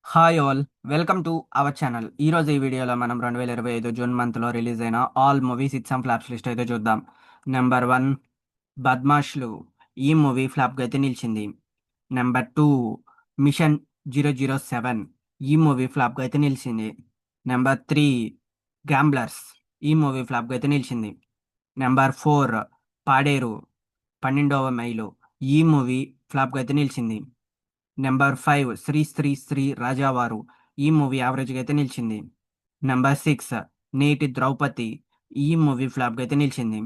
Hi all, welcome to our channel. ఈ రోజు ఈ వీడియోలో మనం 2025 జూన్ మంత్లో రిలీజ్ అయిన all movies its flops list అయితే చూద్దాం. నెంబర్ 1 బద్మాష్లు. ఈ మూవీ ఫ్లాప్గా అయితే నిలిచింది. Number 2 mission 007. ఈ మూవీ ఫ్లాప్గా అయితే నిలిచింది. Number 3 gamblers. ఈ మూవీ ఫ్లాప్గా అయితే నిలిచింది. నెంబర్ 4 పాడేరు 12వ మైలు. ఈ మూవీ ఫ్లాప్గా అయితే నిలిచింది. నెంబర్ 5 శ్రీ శ్రీ శ్రీ రాజావారు. ఈ మూవీ యావరేజ్గా అయితే నిలిచింది. నెంబర్ 6 నేటి ద్రౌపది. ఈ మూవీ ఫ్లాప్గా అయితే నిలిచింది.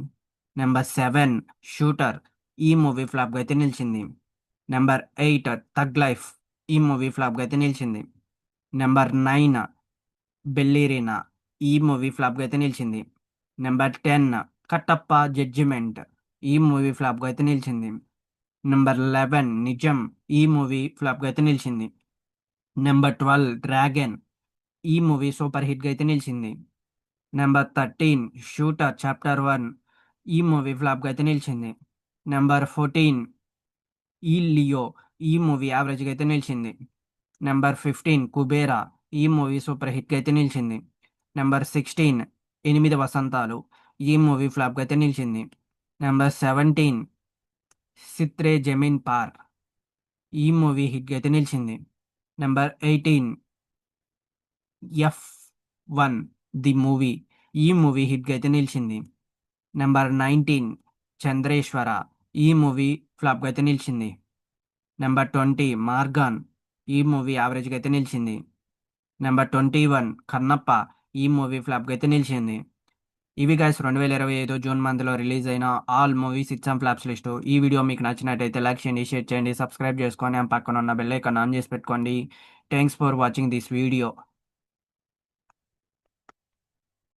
Number 7 shooter. ఈ మూవీ ఫ్లాప్గా అయితే నిలిచింది. Number 8 thug life. ఈ మూవీ ఫ్లాప్గా అయితే నిలిచింది. Number 9 ballerina. ఈ మూవీ ఫ్లాప్గా అయితే నిలిచింది. Number 10 Kattappa judgement. ఈ మూవీ ఫ్లాప్గా అయితే నిలిచింది. నెంబర్ 11 నిజం. ఈ మూవీ ఫ్లాప్గా అయితే నిలిచింది. Number 12 dragon. ఈ మూవీ సూపర్ హిట్గా అయితే నిలిచింది. Number 13 shooter chapter 1. ఈ మూవీ ఫ్లాప్గా అయితే నిలిచింది. నెంబర్ 14 ఈ లియో. ఈ మూవీ యావరేజ్గా అయితే నిలిచింది. నెంబర్ 15 కుబేరా. ఈ మూవీ సూపర్ హిట్గా అయితే నిలిచింది. నెంబర్ 16 ఎనిమిది వసంతాలు. ఈ మూవీ ఫ్లాప్గా అయితే నిలిచింది. నెంబర్ 17 సిత్రే జమీన్ పార్. ఈ మూవీ హిట్గా అయితే నిలిచింది. Number 18 F1 the movie. ఈ మూవీ హిట్గా అయితే నిలిచింది. నెంబర్ 19 చంద్రేశ్వర. ఈ మూవీ ఫ్లాప్గా అయితే నిలిచింది. Number 20 Morgan. ఈ మూవీ యావరేజ్గా అయితే నిలిచింది. నెంబర్ 21 కన్నప్ప. ఈ మూవీ ఫ్లాప్గా అయితే నిలిచింది. ఇవి గైస్ 2025 జూన్ మంత్లో రిలీజ్ అయిన all movies it's and flops list. ఈ వీడియో మీకు నచ్చినట్టయితే లైక్ చేయండి, షేర్ చేయండి, సబ్స్క్రైబ్ చేసుకొని పక్కన ఉన్న బెల్ ఐకాన్ ఆన్ చేసి పెట్టుకోండి. Thanks for watching this video.